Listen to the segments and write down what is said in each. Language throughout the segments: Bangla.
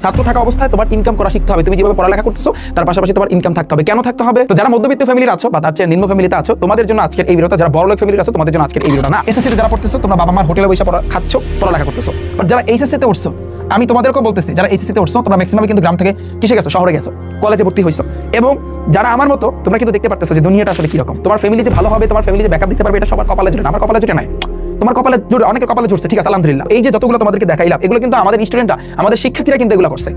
ছাত্র থাকা অবস্থায় তোমার ইনকাম করা শিখতে হবে। তুমি যেভাবে পড়ালেখা করতেছো তার পাশাপাশি তোমার ইনকাম থাকতে হবে। কেন থাকতে হবে? তো যারা মধ্যবিত্ত ফ্যামিলির আছো বা তার চেয়ে নিম্ন ফ্যামিলিতে আছো তোমাদের জন্য আজকের এই ভিডিওটা, যারা বড়লোক ফ্যামিলির আছো তোমাদের জন্য আজকের এই ভিডিওটা না। এসএসসিতে যারা পড়তেছো তোমরা বাবা মার হোটেলে বসে খাচ্ছ, পড়ালেখা করতেছো। বাট যারা এইচএসসিতে উঠছো, আমি তোমাদেরকেও বলতেছি, যারা এইচএসসিতে উঠছো তোমরা ম্যাক্সিমাম কিন্তু গ্রাম থেকে কিসে গেছো, শহরে গেছো, কলেজে ভর্তি হইছো। এবং যারা আমার মতো তোমরা কিন্তু দেখতে পারতেছো যে দুনিয়াটা আসলে কি রকম। তোমার ফ্যামিলি যে ভালো হবে, তোমার ফ্যামিলি যে ব্যাকআপ দিতে পারবে, এটা সবার কপালে জুটে না। আমার কপালে জুটে নাই, তোমার কপালে জুড়ে, অনেকের কপালে জুড়ছে, ঠিক আছে, আলহামদুলিল্লাহ। এই যে যতগুলো তোমাদেরকে দেখাইলাম এগুলো কিন্তু আমাদের স্টুডেন্টরা, আমাদের শিক্ষার্থীরা কিন্তু এগুলো করছে।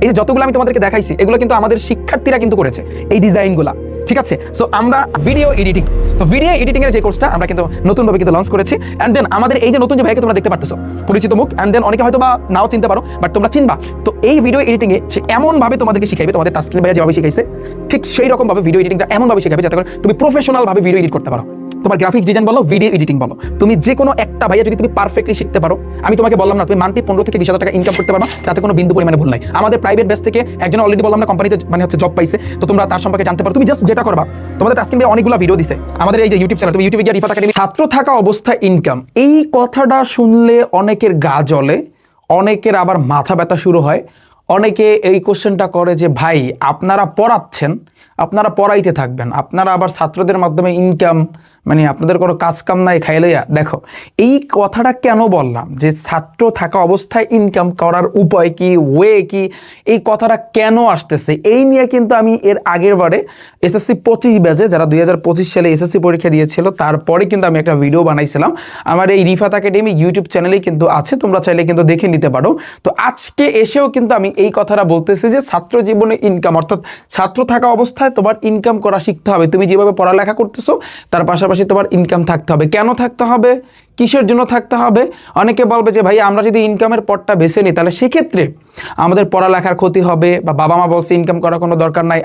এই যে যতগুলো আমি তোমাদেরকে দেখাইছি এগুলো কিন্তু আমাদের শিক্ষার্থীরা কিন্তু করেছে এই ডিজাইনগুলা, ঠিক আছে। সো আমরা ভিডিও এডিটিং, তো ভিডিও এডিটিং এর যে কোর্সটা আমরা কিন্তু নতুনভাবে কিন্তু লঞ্চ করেছি। এন্ড দেন আমাদের এই যে নতুন যে ভাইকে তোমরা দেখতে পারতেছো, পরিচিত মুখ, এন্ড দেন অনেকে হয়তো বা নাও চিনতে পারো, বাট তোমরা চিনবা। তো এই ভিডিও এডিটিং এ সে এমন ভাবে তোমাদেরকে শিখাইবে, তোমাদের তাসকিন ভাইয়া যেভাবে শিখাইছে ঠিক সেই রকম ভাবে ভিডিও এডিটিংটা এমন ভাবে শিখাবে যাতে করে তুমি প্রফেশনাল ভাবে ভিডিও এডিট করতে পারো। তোমার গ্রাফিক্স ডিজাইন বলো, ভিডিও এডিটিং বলো, তুমি যে কোনো একটা ভাইয়া যদি তুমি পারফেক্টলি শিখতে পারো, আমি তোমাকে বললাম না তুমি মান্থলি 15 থেকে 20,000 টাকা ইনকাম করতে পারো, তাতে কোনো বিন্দু পরিমাণে ভুল নাই। আমাদের প্রাইভেট বেস থেকে একজন অলরেডি বললাম না কোম্পানিতে মানে হচ্ছে জব পাইছে, তো তোমরা তার সম্পর্কে জানতে পারো। তুমি জাস্ট যেটা করবা, তোমাদের তাসকিন ভাই অনেকগুলো ভিডিও দিছে আমাদের এই যে ইউটিউব চ্যানেল, তুমি ইউটিউবে গিয়ে রিফাত একাডেমি। ছাত্র থাকা অবস্থায় ইনকাম, এই কথাটা শুনলে অনেকের গা জ্বলে, অনেকের আবার মাথা ব্যথা শুরু হয়। অনেকে এই কোশ্চেনটা করে যে ভাই আপনারা পড়াচ্ছেন, আপনারা পড়াইতে থাকবেন, আপনারা আবার ছাত্রদের মাধ্যমে ইনকাম, মানে আপনাদের কোনো কাজ কাম নাই খাইলেয়া। দেখো এই কথাটা কেন বললাম যে ছাত্র থাকা অবস্থায় ইনকাম করার উপায় কি, ওয়ে কি, এই কথাটা কেন আসতেছে, এই নিয়ে কিন্তু আমি এর আগের বারে এসএসসি 25 ব্যাচে যারা 2025 সালে এসএসসি পরীক্ষা দিয়েছিল তারপরে কিন্তু আমি একটা ভিডিও বানাইছিলাম আমার এই রিফাত একাডেমি ইউটিউব চ্যানেলেই কিন্তু আছে, তোমরা চাইলে কিন্তু দেখে নিতে পারো। তো আজকে এসেও কিন্তু আমি এই কথাটা বলতেছি যে ছাত্র জীবনে ইনকাম, অর্থাৎ ছাত্র থাকা অবস্থায় তোমার ইনকাম করা শিখতে হবে। তুমি যেভাবে পড়ালেখা করতেছো তার পাশাপাশি তোমার ইনকাম থাকতে হবে। কেন থাকতে হবে, কিসের জন্য থাকতে হবে? অনেকে বলবে যে ভাই আমরা যদি ইনকামের পথটা বেছে নিই তাহলে সেক্ষেত্রে আমাদের পড়ালেখার ক্ষতি হবে, বা বাবা মা বলছে ইনকাম করার কোনো দরকার নাই।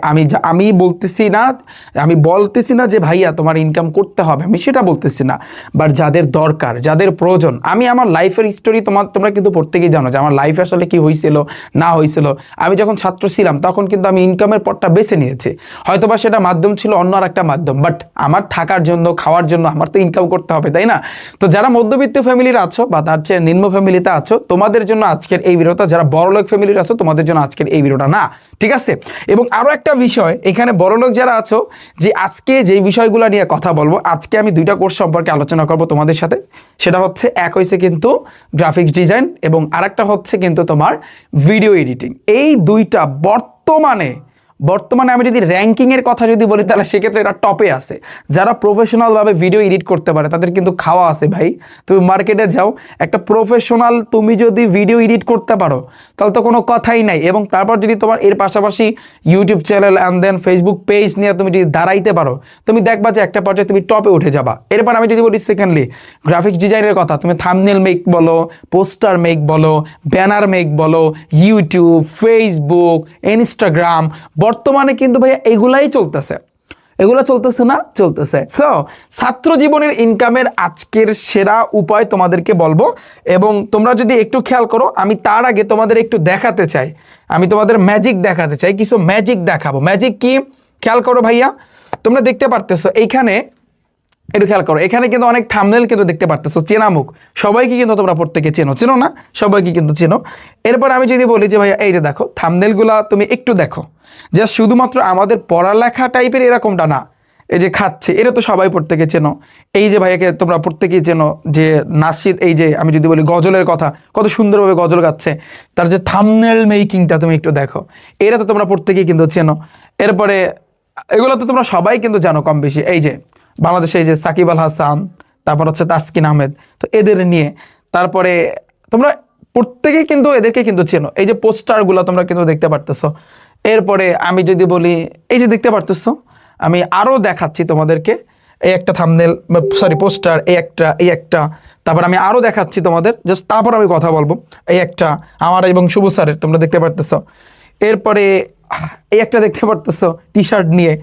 আমি বলতেছি না যে ভাইয়া তোমার ইনকাম করতে হবে, আমি সেটা বলতেছি না। বাট যাদের দরকার, যাদের প্রয়োজন, আমি আমার লাইফের হিস্টোরি তোমরা কিন্তু প্রত্যেকেই জানো যে আমার লাইফে আসলে কি হয়েছিল না হয়েছিল। আমি যখন ছাত্র ছিলাম তখন কিন্তু আমি ইনকামের পথটা বেছে নিয়েছি, হয়তোবা সেটা মাধ্যম ছিল অন্য আর একটা মাধ্যম, বাট আমার থাকার জন্য, খাওয়ার জন্য আমার তো ইনকাম করতে হবে, তাই না? তো যারা মধ্যবিত্ত ফ্যামিলির আছো বা তার চেয়ে নিম্ন ফ্যামিলিতে আছো তোমাদের জন্য আজকের এই ভিডিওটা, যারা বড়লোক ফ্যামিলির আছো তোমাদের জন্য আজকের এই ভিডিওটা না, ঠিক আছে। এবং আরো একটা বিষয়, এখানে বড়লোক যারা আছো, যে আজকে যে বিষয়গুলো নিয়ে কথা বলবো, আজকে আমি দুইটা কোর্স সম্পর্কে আলোচনা করব তোমাদের সাথে। সেটা হচ্ছে এক হইছে কিন্তু গ্রাফিক্স ডিজাইন এবং আরেকটা হচ্ছে কিন্তু তোমার ভিডিও এডিটিং। এই দুইটা বর্তমানে আমি যদি র্যাঙ্কিংয়ের কথা যদি বলি তাহলে সেক্ষেত্রে এটা টপে আছে। যারা প্রফেশনালভাবে ভিডিও এডিট করতে পারে তাদের কিন্তু খাওয়া আছে ভাই। তুমি মার্কেটে যাও, একটা প্রফেশনাল তুমি যদি ভিডিও এডিট করতে পারো তাহলে তো কোনো কথাই নাই। এবং তারপর যদি তোমার এর পাশাপাশি YouTube channel and then Facebook page নিয়ে তুমি যদি দাঁড়াইতে পারো, তুমি দেখবা যে একটা পর্যায়ে তুমি টপে উঠে যাবা। এরপর আমি যদি বলি সেকেন্ডলি গ্রাফিক্স ডিজাইনের কথা, তুমি থাম্বনেল মেক বলো, পোস্টার মেক বলো, ব্যানার মেক বলো, ইউটিউব, ফেসবুক, ইনস্টাগ্রাম, বর্তমানে কিন্তু ভাইয়া এগুলাই চলতেছে, এগুলো চলতেছে না, চলতেছে। সো ছাত্র জীবনের ইনকামের আজকের সেরা উপায় তোমাদেরকে বলবো। এবং তোমরা যদি একটু খেয়াল করো, আমি তার আগে তোমাদের একটু দেখাতে চাই, আমি তোমাদের ম্যাজিক দেখাতে চাই, কিছু ম্যাজিক দেখাবো। ম্যাজিক কি খেয়াল করো ভাইয়া, তোমরা দেখতে পারতেছো এইখানে, একটু খেয়াল করো, এখানে কিন্তু অনেক থাম্বনেল কিন্তু দেখতে পারতেছো, চেনা মুখ, সবাইকে কিন্তু তোমরা প্রত্যেকে চেনো না, সবাইকে কিন্তু চেনো। এরপর আমি যদি বলি যে ভাইয়া এই যে দেখো থাম্বনেলগুলা তুমি একটু দেখো, জাস্ট শুধুমাত্র আমাদের পড়ালেখা টাইপের এরকমটা না, এই যে খাচ্ছে এটা তো সবাই প্রত্যেকে চেনো। এই যে ভাইয়াকে তোমরা প্রত্যেকেই চেনো যে নাসিদ, এই যে আমি যদি বলি গজলের কথা, কত সুন্দরভাবে গজল গাচ্ছে, তার যে থাম্বনেল মেকিংটা তুমি একটু দেখো, এটা তো তোমরা প্রত্যেকেই কিন্তু চেনো। এরপরে এগুলো তো তোমরা সবাই কিন্তু জানো কম বেশি, এই যে বাংলাদেশে এই যে সাকিব আল হাসান, তারপর হচ্ছে তাসকিন আহমেদ, তো এদের নিয়ে তারপরে তোমরা প্রত্যেকেই কিন্তু এদেরকে কিন্তু চেনো। এই যে পোস্টারগুলো তোমরা কিন্তু দেখতে পারতেছো। এরপরে আমি যদি বলি এই যে দেখতে পারতেছো, আমি আরও দেখাচ্ছি তোমাদেরকে, এই একটা থাম্বনেল সরি পোস্টার, এই একটা তারপর আমি আরও দেখাচ্ছি তোমাদের, জাস্ট তারপর আমি কথা বলবো। এই একটা আমার এবং শুভ স্যারের তোমরা দেখতে পারতেছো। এরপরে এই একটা দেখতে পারতেছো টি শার্ট নিয়ে,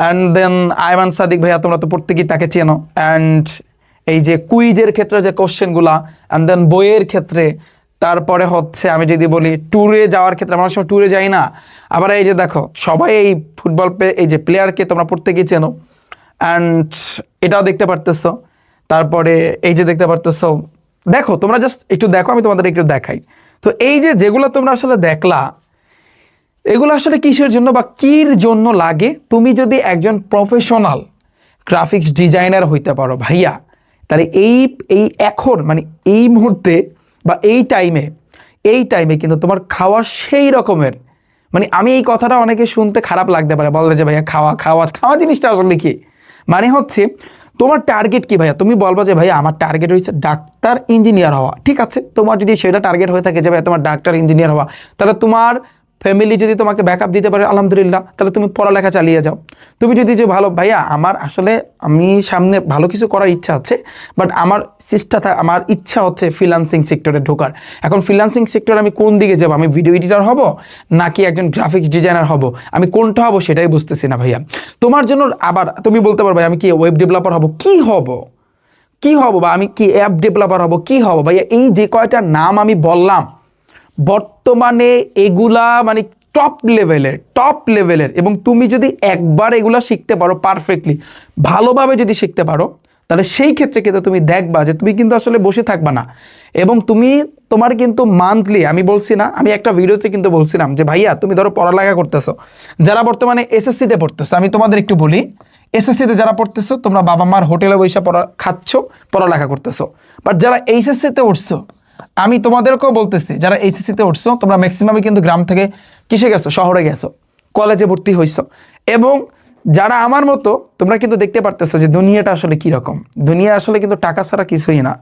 অ্যান্ড দেন আয়মান সাদিক ভাইয়া তোমরা তো প্রত্যেকেই তাকে চেনো। অ্যান্ড এই যে কুইজের ক্ষেত্রে যে কোশ্চেনগুলা, অ্যান্ড দেন বইয়ের ক্ষেত্রে, তারপরে হচ্ছে আমি যদি বলি ট্যুরে যাওয়ার ক্ষেত্রে, আমরা সময় ট্যুরে যাই না, আবার এই যে দেখো সবাই এই ফুটবল এই যে প্লেয়ারকে তোমরা প্রত্যেকেই চেনো, অ্যান্ড এটাও দেখতে পারতেছো। তারপরে এই যে দেখতে পারতেছো, দেখো তোমরা জাস্ট একটু দেখো, আমি তোমাদের একটু দেখাই। তো এই যে যেগুলো তোমরা আসলে দেখলা, এগুলো আসলে কিসের জন্য বা কির জন্য লাগে? তুমি যদি একজন প্রফেশনাল গ্রাফিক্স ডিজাইনার হইতে পারো ভাইয়া, তাহলে এই এই এখন মানে এই মুহূর্তে বা এই টাইমে কিন্তু তোমার খাওয়া সেই রকমের, মানে আমি এই কথাটা অনেকে শুনতে খারাপ লাগতে পারে, বলবে যে ভাইয়া খাওয়া খাওয়া খাওয়া জিনিসটা আসলে কি, মানে হচ্ছে তোমার টার্গেট কি ভাইয়া? তুমি বলবা যে ভাইয়া আমার টার্গেট হচ্ছে ডাক্তার ইঞ্জিনিয়ার হওয়া, ঠিক আছে, তোমার যদি সেটা টার্গেট হয়ে থাকে যে ভাইয়া তোমার ডাক্তার ইঞ্জিনিয়ার হওয়া, তাহলে তোমার ফ্যামিলি যদি তোমাকে ব্যাকআপ দিতে পারে আলহামদুলিল্লাহ, তাহলে তুমি পড়ালেখা চালিয়ে যাও। তুমি যদি যে ভালো ভাইয়া আমার আসলে আমি সামনে ভালো কিছু করার ইচ্ছা আছে, বাট আমার ইচ্ছা হচ্ছে ফ্রিল্যান্সিং সেক্টরে ঢোকার। এখন ফ্রিল্যান্সিং সেক্টরে আমি কোন দিকে যাবো? আমি ভিডিও এডিটর হব নাকি একজন গ্রাফিক্স ডিজাইনার হব? আমি কোনটা হব সেটাই বুঝতেছি না ভাইয়া। তোমার জন্য আবার তুমি বলতে পারো ভাই আমি কি ওয়েব ডেভেলপার হব, কি হব বা আমি কি অ্যাপ ডেভেলপার হব, কি হব ভাইয়া? এই যে কয়টা নাম আমি বললাম বর্তমানে এগুলা মানে টপ লেভেলের, এবং তুমি যদি একবার এগুলা শিখতে পারো পারফেক্টলি, ভালোভাবে যদি শিখতে পারো, তাহলে সেই ক্ষেত্রে কিন্তু তুমি দেখবা যে তুমি কিন্তু আসলে বসে থাকবা না, এবং তোমার কিন্তু মান্থলি, আমি বলছি না, আমি একটা ভিডিওতে কিন্তু বলছিলাম যে ভাইয়া তুমি ধরো পড়ালেখা করতেছো, যারা বর্তমানে এসএসসিতে পড়তেছো, আমি তোমাদের একটু বলি, এসএসসিতে যারা পড়তেছো তোমরা বাবা মার হোটেলে বসে খাচ্ছ, পড়ালেখা করতেছো, বাট যারা এইচএসসিতে উঠছো, আমি তোমাদেরকেও বলতেছি, যারা এইচএসসিতে উঠছো তোমরা ম্যাক্সিমামই কিন্তু গ্রাম থেকে কিসে গেছো, শহরে গেছো, কলেজে ভর্তি হইছো, এবং যারা আমার মতো তোমরা কিন্তু দেখতে পারতেছো যে দুনিয়াটা আসলে কীরকম। দুনিয়া আসলে কিন্তু টাকা ছাড়া কিছুই না,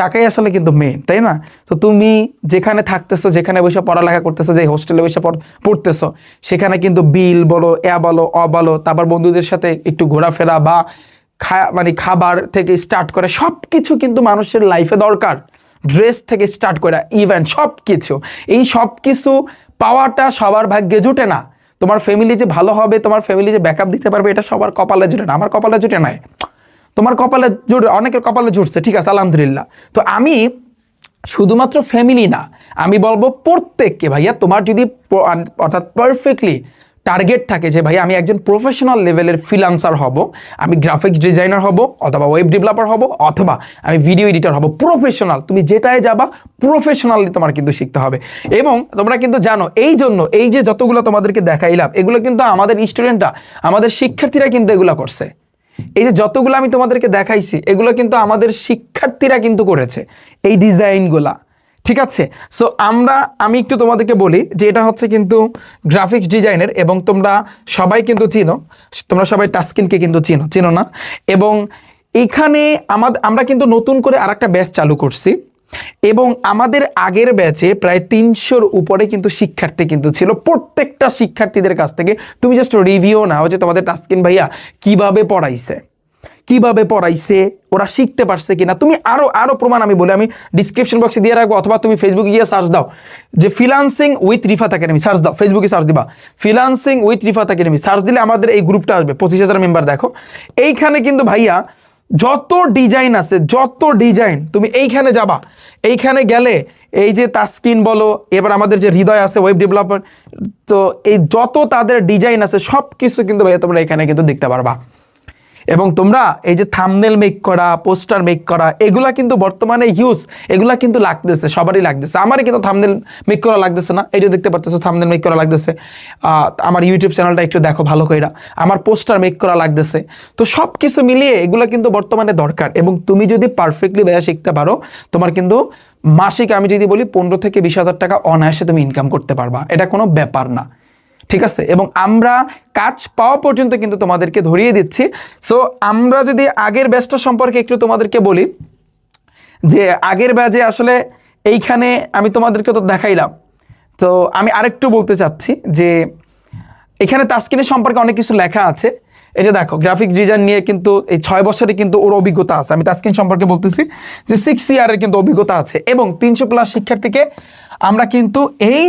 টাকাই আসলে কিন্তু মেন, তাই না? তো তুমি যেখানে থাকতেছো, যেখানে বসে পড়ালেখা করতেছো, যে হোস্টেলে বসে পড়তেছো, সেখানে কিন্তু বিল বলো, বলো, তারপর বন্ধুদের সাথে একটু ঘোরাফেরা বা মানে খাবার থেকে স্টার্ট করে সব কিছু কিন্তু মানুষের লাইফে দরকার। ড্রেস থেকে স্টার্ট করে ইভেন্ট সব কিছু, এই সব কিছু পাওয়াটা সবার ভাগ্যে জুটে না। তোমার ফ্যামিলি যে ভালো হবে, তোমার ফ্যামিলি যে ব্যাকআপ দিতে পারবে, এটা সবার কপালে জুটে না। আমার কপালে জুটে নাই, তোমার কপালে জুটে, অনেকের কপালে জুটছে, ঠিক আছে আলহামদুলিল্লাহ। তো আমি শুধুমাত্র ফ্যামিলি না, আমি বলবো প্রত্যেককে ভাইয়া, তোমার যদি অর্থাৎ পারফেক্টলি টার্গেট থাকে যে ভাই আমি একজন প্রফেশনাল লেভেলের ফ্রিল্যান্সার হব, আমি গ্রাফিক্স ডিজাইনার হব, অথবা ওয়েব ডেভেলপার হব, অথবা আমি ভিডিও এডিটর হব, প্রফেশনাল, তুমি যেটায় যাবা প্রফেশনালি তোমার কিন্তু শিখতে হবে। এবং তোমরা কিন্তু জানো এই যে যতগুলো তোমাদেরকে দেখাইলাম, এগুলো কিন্তু আমাদের স্টুডেন্টরা, আমাদের শিক্ষার্থীরা কিন্তু এগুলো করছে। এই যে যতগুলো আমি তোমাদেরকে দেখাইছি, এগুলো কিন্তু আমাদের শিক্ষার্থীরা কিন্তু করেছে এই ডিজাইনগুলা, ঠিক আছে? সো আমি একটু তোমাদেরকে বলি যে এটা হচ্ছে কিন্তু গ্রাফিক্স ডিজাইনের, এবং তোমরা সবাই কিন্তু চিনো, তোমরা সবাই টাস্কিনকে কিন্তু চিনো না? এবং এখানে আমরা কিন্তু নতুন করে আরেকটা ব্যাচ চালু করছি, এবং আমাদের আগের ব্যাচে প্রায় 300-র উপরে কিন্তু শিক্ষার্থী কিন্তু ছিল। প্রত্যেকটা শিক্ষার্থীদের কাছ থেকে তুমি জাস্ট রিভিউ নাও যে তোমাদের টাস্কিন ভাইয়া কিভাবে পড়াইছে, ওরা শিখতে পারছে কিনা। তুমি আরো প্রমাণ আমি বলি, আমি ডিসক্রিপশন বক্সে দিয়ে রাখবো, অথবা তুমি ফেসবুকে গিয়ে সার্চ দাও যে freelancing with Rifat academy, search দাও, ফেসবুকে সার্চ দিবা freelancing with Rifat academy, search দিলে আমাদের এই গ্রুপটা আসবে, 25,000 মেম্বার। দেখো এইখানে কিন্তু ভাইয়া যত ডিজাইন তুমি এইখানে যাবা, এইখানে গেলে এই যে তাসকিন বলো, এবার আমাদের যে হৃদয় আছে ওয়েব ডেভেলপার, তো এই যত তাদের ডিজাইন আছে সব কিছু কিন্তু ভাইয়া তোমরা এখানে কিন্তু দেখতে পারবা। এবং তোমরা এই যে থাম্বনেল মেক করা, পোস্টার মেক করা, এগুলা কিন্তু বর্তমানে এগুলা কিন্তু লাগতেছে, সবারই লাগতেছে। আমারই কিন্তু থাম্বনেল মেক করা লাগতেছে না, এই যে দেখতে পারতেছো থাম্বনেল মেক করা লাগতেছে। আমার ইউটিউব চ্যানেলটা একটু দেখো ভালো করে, আমার পোস্টার মেক করা লাগতেছে। তো সব কিছু মিলিয়ে এগুলা কিন্তু বর্তমানে দরকার, এবং তুমি যদি পারফেক্টলি ভাইয়া শিখতে পারো, তোমার কিন্তু মাসিক আমি যদি বলি 15 থেকে 20,000 টাকা অনায়াসে তুমি ইনকাম করতে পারবা, এটা কোনো ব্যাপার না, ঠিক আছে? এবং আমরা কাজ পাওয়া পর্যন্ত কিন্তু তোমাদেরকে ধরিয়ে দিচ্ছি। সো আমরা যদি আগের ব্যাচটা সম্পর্কে একটু তোমাদেরকে বলি, যে আগের ব্যাচে আসলে এইখানে আমি তোমাদেরকে তো দেখাইলাম, তো আমি আরেকটু বলতে চাচ্ছি যে এখানে তাসকিনের সম্পর্কে অনেক কিছু লেখা আছে। এটা দেখো, গ্রাফিক্স ডিজাইন নিয়ে কিন্তু এই 6 বছরে কিন্তু ওর অভিজ্ঞতা আছে। আমি তাসকিন সম্পর্কে বলতেছি যে 6 ইয়ারের কিন্তু অভিজ্ঞতা আছে, এবং 300+ শিক্ষার্থীকে আমরা কিন্তু এই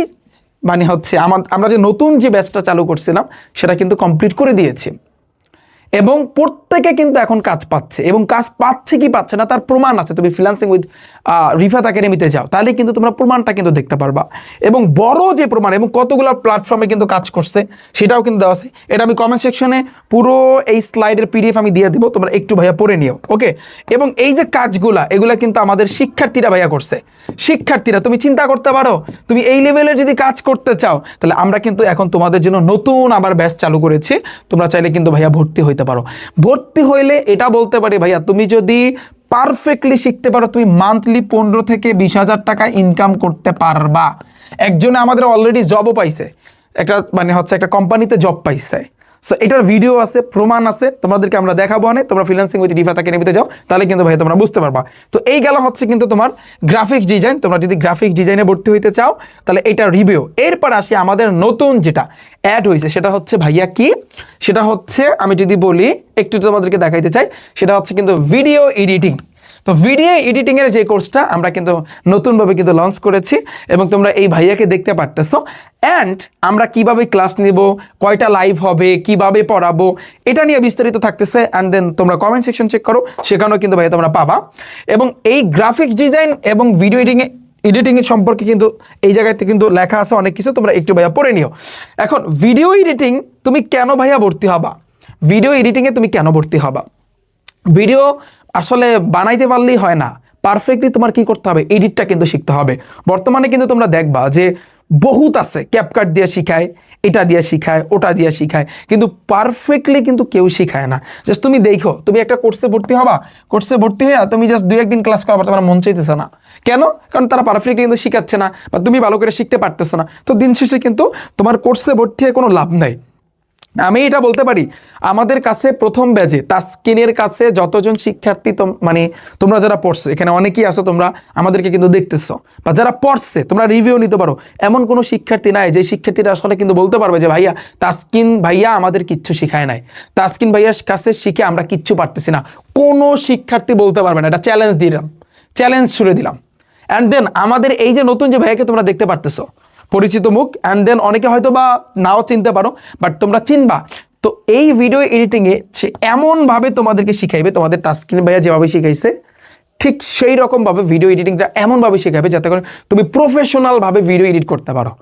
মানে হচ্ছে আমরা যে নতুন যে ব্যাচটা চালু করছিলাম সেটা কিন্তু কমপ্লিট করে দিয়েছি। এবং প্রত্যেকে কিন্তু এখন কাজ পাচ্ছে, এবং কাজ পাচ্ছে কি পাচ্ছে না তার প্রমাণ আছে। তুমি ফ্রিল্যান্সিং উইথ রিফাত একাডেমিতে যাও, তাহলে কিন্তু তোমরা প্রমাণটা কিন্তু দেখতে পারবা, এবং বড় যে প্রমাণ এবং কতগুলো প্ল্যাটফর্মে কিন্তু কাজ করছে সেটাও কিন্তু দেওয়া আছে। এটা আমি কমেন্ট সেকশনে পুরো এই স্লাইডের পিডিএফ আমি দিয়ে দিব, তোমরা একটু ভাইয়া পড়ে নিও, ওকে। এবং এই যে কাজগুলা এগুলা কিন্তু আমাদের শিক্ষার্থীরা ভাইয়া করছে। শিক্ষার্থীরা, তুমি চিন্তা করতে পারো, তুমি এই লেভেলের যদি কাজ করতে চাও, তাহলে আমরা কিন্তু এখন তোমাদের জন্য নতুন আবার ব্যাচ চালু করেছি। তোমরা চাইলে কিন্তু ভাইয়া ভর্তি হইতে পারো। ভর্তি হইলে এটা বলতে পারি ভাইয়া, তুমি যদি পারফেক্টলি শিখতে পারো, তুমি মান্থলি 15 থেকে 20,000 টাকা ইনকাম করতে পারবা। একজনে আমাদের অলরেডি জবও পাইছে, একটা মানে হচ্ছে একটা কোম্পানিতে জব পাইছে। সো এটার ভিডিও আছে, প্রমাণ আছে, তোমাদেরকে আমরা দেখাবো। না তোমরা ফ্রিল্যান্সিং উইথ রিফাত একাডেমিতে যাও, তাহলে কিন্তু ভাই তোমরা বুঝতে পারবা। তো এই গেল হচ্ছে কিন্তু তোমার গ্রাফিক্স ডিজাইন। তোমরা যদি গ্রাফিক্স ডিজাইনে ভর্তি হইতে চাও, তাহলে এটা রিভিউ। এরপর আসি আমাদের নতুন যেটা অ্যাড হয়েছে, সেটা হচ্ছে ভাইয়া কি, সেটা হচ্ছে আমি যদি বলি একটু তোমাদেরকে দেখাইতে চাই, সেটা হচ্ছে কিন্তু ভিডিও এডিটিং। তো ভিডিও এডিটিংয়ের যে কোর্সটা আমরা কিন্তু নতুনভাবে কিন্তু লঞ্চ করেছি, এবং তোমরা এই ভাইয়াকে দেখতে পারতেছো। অ্যান্ড আমরা কিভাবে ক্লাস নিব, কয়টা লাইভ হবে, কিভাবে পড়াবো, এটা নিয়ে বিস্তারিত থাকতেছে। অ্যান্ড দেন তোমরা কমেন্ট সেকশন চেক করো, সেখানেও কিন্তু ভাইয়া তোমরা পাবা। এবং এই গ্রাফিক্স ডিজাইন এবং ভিডিও এডিটিংয়ের সম্পর্কে কিন্তু এই জায়গাতে কিন্তু লেখা আছে অনেক কিছু, তোমরা একটু ভাইয়া পড়ে নিও। এখন ভিডিও এডিটিং তুমি কেন ভাইয়া ভর্তি হবা, ভিডিও এডিটিংয়ে তুমি কেন ভর্তি হবা? ভিডিও আসলে বানাইতে পারলেই হয় না, পারফেক্টলি তোমার কি করতে হবে, এডিটটা কিন্তু শিখতে হবে। বর্তমানে কিন্তু তোমরা দেখবা যে বহুত আছে, ক্যাপকাট দিয়ে শিখায়, এটা দিয়ে শিখায়, ওটা দিয়ে শিখায়, কিন্তু পারফেক্টলি কিন্তু কেউ শিখায় না। জাস্ট তুমি দেখো, তুমি একটা কোর্সে ভর্তি হবা, কোর্সে ভর্তি হয়ে তুমি জাস্ট 2-1 দিন ক্লাস করাবার তোমার মন চাইতেছে না। কেন? কারণ তারা পারফেক্টলি কিন্তু শিখাচ্ছে না, বা তুমি ভালো করে শিখতে পারতেছো না। তো দিন শেষে কিন্তু তোমার কোর্সে ভর্তি হয়ে কোনো লাভ নাই। আমি এটা বলতে পারি, আমাদের কাছে প্রথম ব্যাচে তাসকিনের কাছে যতজন শিক্ষার্থী মানে তোমরা যারা পড়ছো, এখানে অনেকেই আছো, তোমরা আমাদেরকে কিন্তু দেখতেছো, বা যারা পড়ছে তোমরা রিভিউ নিতে পারো। এমন কোনো শিক্ষার্থী নাই যে শিক্ষার্থীরা আসলে কিন্তু বলতে পারবে যে ভাইয়া তাসকিন ভাইয়া আমাদের কিচ্ছু শিখায় নাই, তাসকিন ভাইয়ার কাছে শিখে আমরা কিচ্ছু পারতেছি না। কোনো শিক্ষার্থী বলতে পারবে না। এটা চ্যালেঞ্জ দিলাম, চ্যালেঞ্জ ছুড়ে দিলাম। অ্যান্ড দেন আমাদের এই যে নতুন যে ভাইয়াকে তোমরা দেখতে পারতেছো, পরিচিত মুখ, অ্যান্ড দেন অনেকে হয়তো বা নাও চিনতে পারো, বাট তোমরা চিনবা। তো এই ভিডিও এডিটিংয়ে সে এমনভাবে তোমাদেরকে শিখাইবে, তোমাদের তাসকিন ভাইয়া যেভাবে শিখাইছে ঠিক সেই রকমভাবে ভিডিও এডিটিংটা এমনভাবে শেখাবে যাতে করে তুমি প্রফেশনালভাবে ভিডিও এডিট করতে পারো।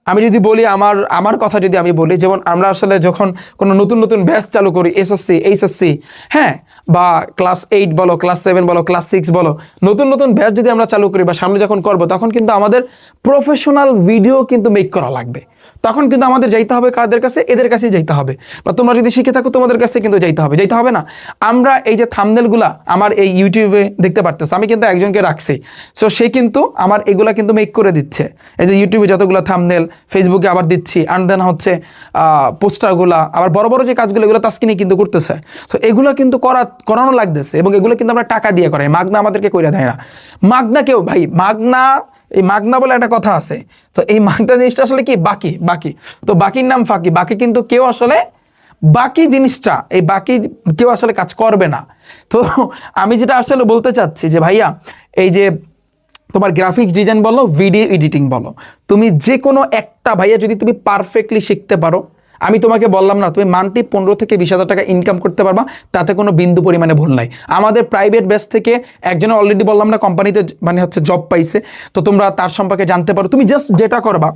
আমি যদি বলি আমার কথা যদি আমি বলি, যেমন আমরা আসলে যখন কোনো নতুন নতুন ব্যাচ চালু করি, এসএসসি এইচএসসি, হ্যাঁ, বা ক্লাস 8 বলো, ক্লাস 7 বলো, ক্লাস 6 বলো, নতুন নতুন ব্যাচ যদি আমরা চালু করি বা সামনে যখন করবো, তখন কিন্তু আমাদের প্রফেশনাল ভিডিও কিন্তু মেক করা লাগবে। তখন কিন্তু আমাদের যাইতে হবে কাদের কাছে, এদের কাছেই যাইতে হবে। বা তোমরা যদি শিখে থাকো তোমাদের কাছে কিন্তু যাইতে হবে না? আমরা এই যে থাম্বনেলগুলা আমার এই ইউটিউবে দেখতে পারতেছো, আমি কিন্তু একজনকে রাখছি, সো সে কিন্তু আমার এগুলা কিন্তু মেক করে দিচ্ছে। এই যে ইউটিউবে যতগুলো থাম্বনেল, ফেসবুকে আবার দিচ্ছি, অ্যান্ড দেন হচ্ছে পোস্টারগুলা, আবার বড় বড় যে কাজগুলো এগুলো তাসকিনি কিন্তু করতেছে। তো এগুলো কিন্তু করানো লাগতেছে, এবং এগুলো কিন্তু আমরা টাকা দিয়ে করাই, মাগনা আমাদেরকে কইরা দেয় না। মাগনা কেউ ভাই, এই মাগনা বলে একটা কথা আছে। তো এই মাগনা জিনিসটা আসলে কি, বাকি তো বাকির নাম ফাঁকি। বাকি কিন্তু কেউ আসলে বাকি জিনিসটা, এই বাকি কেউ আসলে কাজ করবে না। তো আমি যেটা আসলে বলতে চাচ্ছি যে ভাইয়া, এই যে তোমার গ্রাফিক্স ডিজাইন বলো, ভিডিও এডিটিং বলো, তুমি যে কোনো একটা ভাইয়া যদি তুমি পারফেক্টলি শিখতে পারো, আমি তোমাকে বললাম না তুমি মান্থলি 15 থেকে 20,000 টাকা ইনকাম করতে পারবা, তাতে কোনো বিন্দু পরিমাণে ভুল নাই। আমাদের প্রাইভেট ব্যাচ থেকে একজনের অলরেডি বললাম না কোম্পানিতে মানে হচ্ছে জব পাইছে, তো তোমরা তার সম্পর্কে জানতে পারো। তুমি জাস্ট যেটা করবা,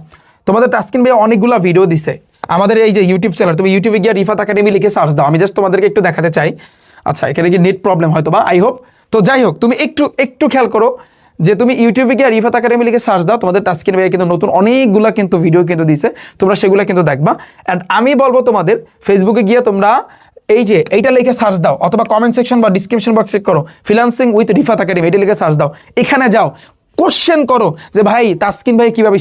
তোমাদের তাসকিন ভাই অনেকগুলো ভিডিও দিছে আমাদের এই যে ইউটিউব চ্যানেল, তুমি ইউটিউবে গিয়ে রিফাত একাডেমি লিখে সার্চ দাও। আমি জাস্ট তোমাদেরকে একটু দেখাতে চাই। আচ্ছা, এখানে কি নেট প্রবলেম হয়তো বা, আই হোপ। তো যাই হোক, তুমি একটু খেয়াল করো যে তুমি ইউটিউবে গিয়ে রিফাত একাডেমি লিখে সার্চ দাও, তোমাদের তাসকিন ভাই কিন্তু নতুন অনেকগুলা কিন্তু ভিডিও কিন্তু দিছে, তোমরা সেগুলো কিন্তু দেখবা। অ্যান্ড আমি বলবো তোমাদের ফেসবুকে গিয়ে তোমরা এই যে এইটা লিখে সার্চ দাও, অথবা কমেন্ট সেকশন বা ডিসক্রিপশন বক্স চেক করো, ফ্রিল্যান্সিং উইথ রিফাত একাডেমি, এটা লিখে সার্চ দাও। এখানে যাও, কোশ্চেন করো যে ভাই তাসকিন ভাই কিভাবে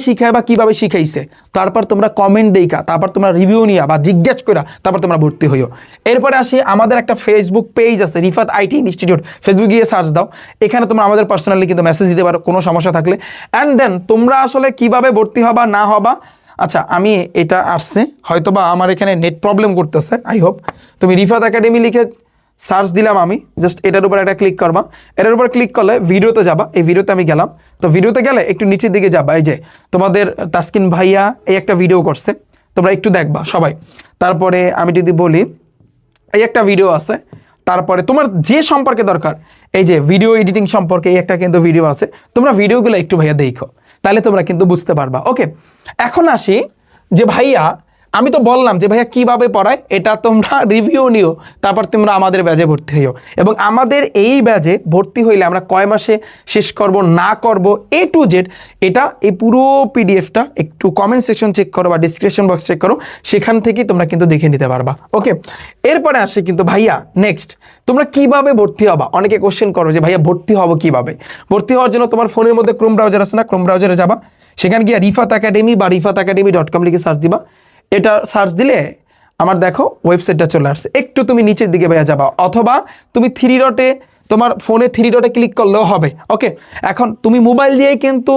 শিখায় বা কিভাবে শিখাইছে, তারপর তোমরা কমেন্ট দেইকা, তারপর তোমরা রিভিউ নিয়া বা জিজ্ঞেস করা, তারপর তোমরা ভর্তি হইও। এরপরে আসি, আমাদের একটা ফেসবুক পেজ আছে, রিফাত আইটি ইনস্টিটিউট, ফেসবুক গিয়ে সার্চ দাও। এখানে তোমরা আমাদের পার্সোনালি কিন্তু মেসেজ দিতে পারো কোনো সমস্যা থাকলে। অ্যান্ড দেন তোমরা আসলে কিভাবে ভর্তি হবা না হবা, আচ্ছা আমি এটা আসছে হয়তোবা আমার এখানে নেট প্রবলেম করতেছে, আই হোপ। তুমি রিফাত একাডেমি লিখে সার্চ দিলাম, আমি জাস্ট এটার উপর একটা ক্লিক করবা, এটার উপর ক্লিক করলে ভিডিওতে যাবা, এই ভিডিওতে আমি গেলাম। তো ভিডিওতে গেলে একটু নিচের দিকে যাবা, এই যে তোমাদের তাসকিন ভাইয়া এই একটা ভিডিও করছে, তোমরা একটু দেখবা সবাই। তারপরে আমি যদি বলি এই একটা ভিডিও আছে, তারপরে তোমার যে সম্পর্কে দরকার, এই যে ভিডিও এডিটিং সম্পর্কে এই একটা কিন্তু ভিডিও আছে, তোমরা ভিডিওগুলো একটু ভাইয়া দেখো, তাহলে তোমরা কিন্তু বুঝতে পারবা। ওকে, এখন আসি যে ভাইয়া আমি তো বললাম যে ভাইয়া কিভাবে পড়ায়, এটা তোমরা রিভিউ নিও, তারপর তোমরা আমাদের ব্যাচে ভর্তি হইও। এবং আমাদের এই ব্যাচে ভর্তি হইলে আমরা কয় মাসে শেষ করব না করব A to Z, এটা এই পুরো পিডিএফটা একটু কমেন্ট সেকশন চেক করো বা ডিসক্রিপশন বক্স চেক করো, সেখান থেকেই তোমরা কিন্তু দেখে নিতে পারবা। ওকে, এরপরে আসি কিন্তু ভাইয়া নেক্সট তোমরা কিভাবে ভর্তি হবা। অনেকে কোশ্চেন করো যে ভাইয়া ভর্তি হবো কিভাবে। ভর্তি হওয়ার জন্য তোমার ফোনের মধ্যে ক্রোম ব্রাউজার আছে না, ক্রোম ব্রাউজারে যাবা, সেখানে গিয়ে রিফাত একাডেমি বা rifatacademy.com লিখে সার্চ দিবা। এটা সার্চ দিলে আমার দেখো ওয়েবসাইটটা চলে আসছে, একটু তুমি নিচের দিকে ভাইয়া যাবা, অথবা তুমি 3 ডটে তোমার ফোনে 3 ডটে ক্লিক করলেও হবে। ওকে, এখন তুমি মোবাইল দিয়েই কিন্তু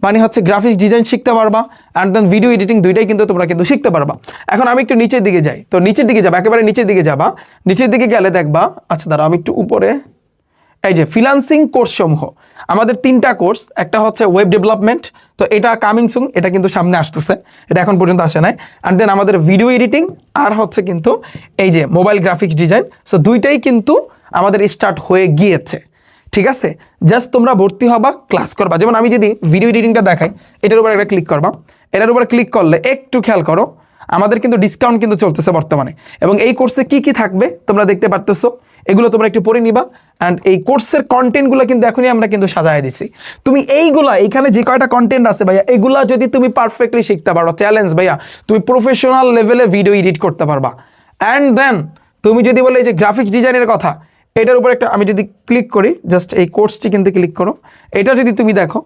মানে হচ্ছে গ্রাফিক্স ডিজাইন শিখতে পারবা, অ্যান্ড দেন ভিডিও এডিটিং দুইটাই কিন্তু তোমরা কিন্তু শিখতে পারবা। এখন আমি একটু নিচের দিকে যাই, তো নিচের দিকে যাবা, একেবারে নিচের দিকে যাবা, নিচের দিকে গেলে দেখবা, আচ্ছা দাঁড়াও আমি একটু উপরে, এই যে ফ্রিল্যান্সিং কোর্স সমূহ আমাদের 3টা কোর্স, একটা হচ্ছে ওয়েব ডেভেলপমেন্ট, তো এটা কামিং সুন, এটা কিন্তু সামনে আসতেছে, এটা এখন পর্যন্ত আসে নাই। অ্যান্ড দেন আমাদের ভিডিও এডিটিং আর হচ্ছে কিন্তু এই যে মোবাইল গ্রাফিক্স ডিজাইন, সো দুইটাই কিন্তু আমাদের স্টার্ট হয়ে গিয়েছে। ঠিক আছে, জাস্ট তোমরা ভর্তি হবা, ক্লাস করবা। যেমন আমি যদি ভিডিও এডিটিংটা দেখাই, এটার উপর একটা ক্লিক করবা, এটার উপরে ক্লিক করলে একটু খেয়াল করো আমাদের কিন্তু ডিসকাউন্ট কিন্তু চলতেছে বর্তমানে, এবং এই কোর্সে কি কি থাকবে তোমরা দেখতে পারতেছো, এগুলো তোমরা একটু পড়ে নিবা। অ্যান্ড এই কোর্সের কন্টেন্টগুলো কিন্তু এখনই আমরা কিন্তু সাজায় দিছি। তুমি এইগুলা এখানে যে কয়টা কন্টেন্ট আছে ভাইয়া, এগুলা যদি তুমি পারফেক্টলি শিখতে পারো, চ্যালেঞ্জ ভাইয়া, তুমি প্রফেশনাল লেভেলে ভিডিও এডিট করতে পারবা। অ্যান্ড দেন তুমি যদি বলে এই যে গ্রাফিক্স ডিজাইনের কথা, এটার উপর একটা আমি যদি ক্লিক করি, জাস্ট এই কোর্সটি কিন্তু ক্লিক করো, এটা যদি তুমি দেখো,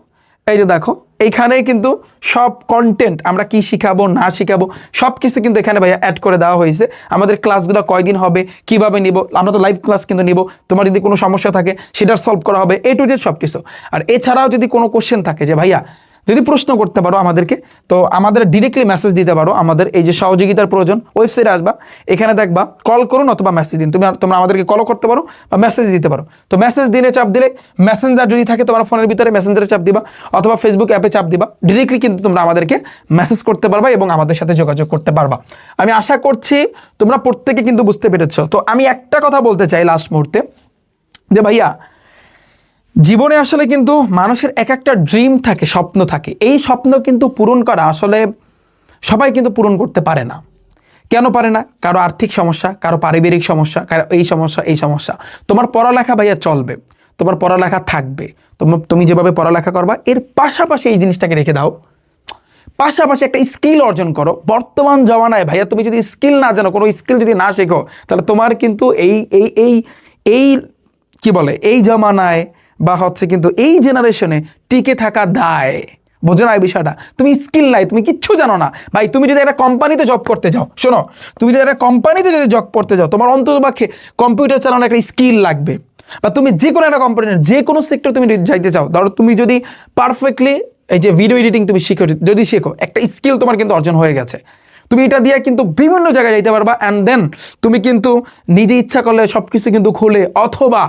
এই যে দেখো এইখানেই কিন্তু সব কন্টেন্ট আমরা কি শিখাবো না শিখাবো সব কিছু কিন্তু এখানে ভাইয়া অ্যাড করে দেওয়া হয়েছে। আমাদের ক্লাসগুলো কয়দিন হবে, কিভাবে নিব, আমরা তো লাইভ ক্লাস কিন্তু নিব, তোমার যদি কোনো সমস্যা থাকে সেটা সলভ করা হবে, A to Z সব কিছু। আর এছাড়াও যদি কোনো কোশ্চেন থাকে যে ভাইয়া যদি প্রশ্ন করতে পারো আমাদেরকে, তো আমাদের ডিরেক্টলি মেসেজ দিতে পারো। আমাদের এই যে সহযোগিতার প্রয়োজন, ওয়েবসাইটে আসবা, এখানে দেখবা কল করুন অথবা মেসেজ দিন, তোমরা আমাদেরকে কলও করতে পারো বা মেসেজ দিতে পারো। তো মেসেজ দিলে চাপ দিলে, মেসেঞ্জার যদি থাকে তোমার ফোনের ভিতরে মেসেঞ্জারে চাপ দিবা, অথবা ফেসবুক অ্যাপে চাপ দিবা, ডিরেক্টলি কিন্তু তোমরা আমাদেরকে মেসেজ করতে পারবা এবং আমাদের সাথে যোগাযোগ করতে পারবা। আমি আশা করছি তোমরা প্রত্যেকে কিন্তু বুঝতে পেরেছো। তো আমি একটা কথা বলতে চাই লাস্ট মুহূর্তে, যে ভাইয়া জীবনে আসলে কিন্তু মানুষের এক একটা ড্রিম থাকে, স্বপ্ন থাকে, এই স্বপ্ন কিন্তু পূরণ করা আসলে সবাই কিন্তু পূরণ করতে পারে না। কেন পারে না? কারো আর্থিক সমস্যা, কারো পারিবারিক সমস্যা, কারো এই সমস্যা এই সমস্যা। তোমার পড়ালেখা ভাইয়া চলবে, তোমার পড়ালেখা থাকবে, তুমি যেভাবে পড়ালেখা করবা এর পাশাপাশি এই জিনিসটাকে রেখে দাও, পাশাপাশি একটা স্কিল অর্জন করো। বর্তমান জমানায় ভাইয়া তুমি যদি স্কিল না জানো, কোনো স্কিল যদি না শেখো, তাহলে তোমার কিন্তু এই এই এই এই কি বলে এই জমানায় বা হচ্ছে কিন্তু এই জেনারেশনে টিকে থাকা দায়। বোঝো না এই বিষয়টা? তুমি স্কিল নাই, তুমি কিচ্ছু জানো না ভাই। তুমি যদি একটা কোম্পানিতে জব করতে যাও, শোনো, তুমি যদি একটা কোম্পানিতে যদি জব করতে যাও, তোমার অন্ততপক্ষে কম্পিউটার চালানোর একটা স্কিল লাগবে। বা তুমি যে কোনো একটা কোম্পানির যে কোনো সেক্টর তুমি যাইতে চাও, ধরো তুমি যদি পারফেক্টলি এই যে ভিডিও এডিটিং তুমি যদি শেখো, একটা স্কিল তোমার কিন্তু অর্জন হয়ে গেছে। তুমি এটা দিয়ে কিন্তু বিভিন্ন জায়গায় যাইতে পারবা। অ্যান্ড দেন তুমি কিন্তু নিজে ইচ্ছা করলে সব কিছু কিন্তু খুলে, অথবা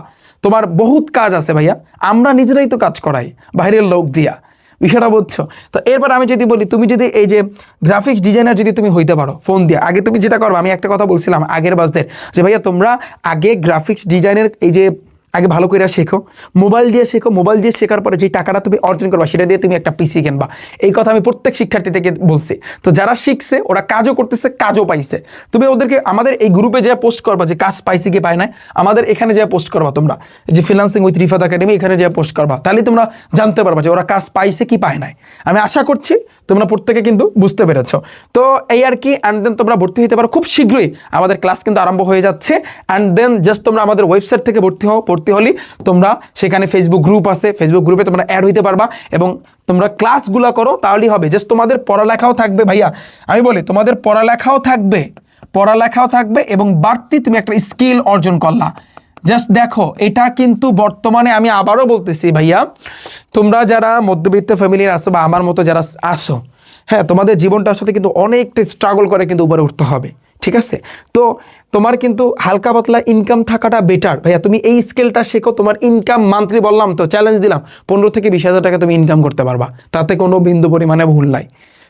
তোমার বহুত কাজ আছে ভাইয়া, আমরা নিজেরাই তো কাজ করাই বাইরের লোক দিয়া, বিষয়টা বুঝছো? তো এরপর আমি যদি বলি, তুমি যদি এই যে গ্রাফিক্স ডিজাইনার যদি তুমি হইতে পারো ফোন দিয়ে, আগে তুমি যেটা করবে, আমি একটা কথা বলছিলাম আগের বাসদের, যে ভাইয়া তোমরা আগে গ্রাফিক্স ডিজাইনের এই যে আগে ভালো করে শেখো, মোবাইল দিয়ে শেখো, মোবাইল দিয়ে শেখার পরে যে টাকাটা তুমি অর্জন করবা সেটা দিয়ে তুমি একটা পিসি কিনবা। এই কথা আমি প্রত্যেক শিক্ষার্থী থেকে বলছি। তো যারা শিখছে ওরা কাজও করতেছে, কাজও পাইছে। তুমি ওদেরকে আমাদের এই গ্রুপে যে পোস্ট করবা যে কাজ পাইছি কি পায় নাই, আমাদের এখানে যে পোস্ট করবা তোমরা, যে ফ্রিল্যান্সিং উইথ রিফাত একাডেমি, এখানে যে পোস্ট করবা, তাহলে তোমরা জানতে পারবা যে ওরা কাজ পাইছে কি পায় নাই। আমি আশা করছি তোমরা প্রত্যেকে কিন্তু বুঝতে পেরেছো। তো এই আর কি। অ্যান্ড দেন তোমরা ভর্তি হতে পারো খুব শীঘ্রই, আমাদের ক্লাস কিন্তু আরম্ভ হয়ে যাচ্ছে। অ্যান্ড দেন জাস্ট তোমরা আমাদের ওয়েবসাইট থেকে ভর্তি হও। ভর্তি হলে তোমরা সেখানে ফেসবুক গ্রুপ আছে, ফেসবুক গ্রুপে তোমরা অ্যাড হইতে পারবা এবং তোমরা ক্লাসগুলো করো, তাহলেই হবে। জাস্ট তোমাদের পড়ালেখাও থাকবে ভাইয়া, আমি বলি তোমাদের পড়ালেখাও থাকবে এবং বাড়তি তুমি একটা স্কিল অর্জন করলা। জাস্ট দেখো, এটা কিন্তু বর্তমানে আমি আবারও বলতেছি ভাইয়া, তোমরা যারা মধ্যবিত্ত ফ্যামিলির আসো বা আমার মতো যারা আসো, হ্যাঁ, তোমাদের জীবনটার সাথে কিন্তু অনেকটা স্ট্রাগল করে কিন্তু উপরে উঠতে হবে, ঠিক আছে? তো তোমার কিন্তু হালকা পাতলা ইনকাম থাকাটা বেটার ভাইয়া। তুমি এই স্কিলটা শেখো, তোমার ইনকাম মান্থলি বললাম তো, চ্যালেঞ্জ দিলাম 15 থেকে 20 হাজার টাকা তুমি ইনকাম করতে পারবা, তাতে কোনো বিন্দু পরিমাণে ভুল নাই।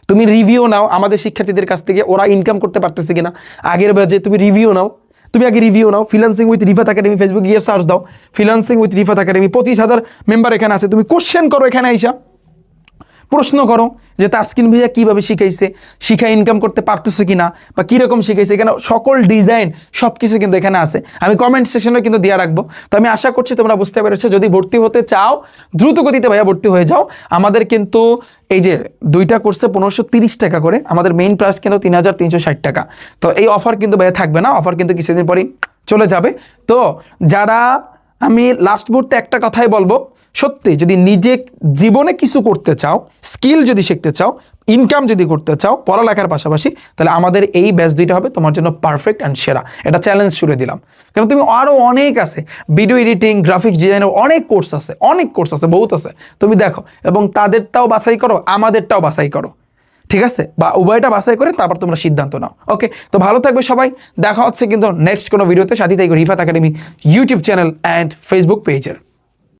তুমি রিভিউ নাও আমাদের শিক্ষার্থীদের কাছ থেকে, ওরা ইনকাম করতে পারতেছে কিনা আগের ব্যাচে, তুমি রিভিউ নাও, তুমি আগে review now. Freelancing with Rifat academy Facebook গিয়ে সার্চ দাও, freelancing with Rifat academy, 25,000 member এখানে আছে। তুমি কোশ্চেন করো এখানে আইসা, প্রশ্ন করো যে তাসকিন ভাইয়া কীভাবে শিখাইছে, শিখায় ইনকাম করতে পারতেছে কিনা, বা কীরকম শিখাইছে, এখানে সকল ডিজাইন সব কিছু কিন্তু এখানে আছে। আমি কমেন্ট সেকশনে কিন্তু দেওয়া রাখবো। তো আমি আশা করছি তোমরা বুঝতে পেরেছো। যদি ভর্তি হতে চাও দ্রুত গতিতে ভাইয়া ভর্তি হয়ে যাও। আমাদের কিন্তু এই যে 2টা কোর্সে 1530 টাকা করে, আমাদের মেইন প্রাইস কিন্তু 3360 টাকা। তো এই অফার কিন্তু ভাইয়া থাকবে না, অফার কিন্তু কিছুদিন পরেই চলে যাবে। তো যারা, আমি লাস্ট মুহূর্তে একটা কথাই বলবো, সত্যি যদি নিজে জীবনে কিছু করতে চাও, স্কিল যদি শিখতে চাও, ইনকাম যদি করতে চাও পড়ালেখার পাশাপাশি, তাহলে আমাদের এই ব্যাচ 2টা হবে তোমার জন্য পারফেক্ট অ্যান্ড সেরা। এটা চ্যালেঞ্জ ছুড়ে দিলাম, কারণ তুমি আরও অনেক আছে, ভিডিও এডিটিং, গ্রাফিক্স ডিজাইনের অনেক কোর্স আছে, বহুত আছে। তুমি দেখো এবং তাদেরটাও বাছাই করো, আমাদেরটাও বাছাই করো, ঠিক আছে? বা উভয়টা বাছাই করে তারপর তোমরা সিদ্ধান্ত নাও। ওকে, তো ভালো থাকবে সবাই, দেখা হচ্ছে কিন্তু নেক্সট কোনো ভিডিওতে। সাথে থাকবে Rifat academy YouTube channel and Facebook পেজের।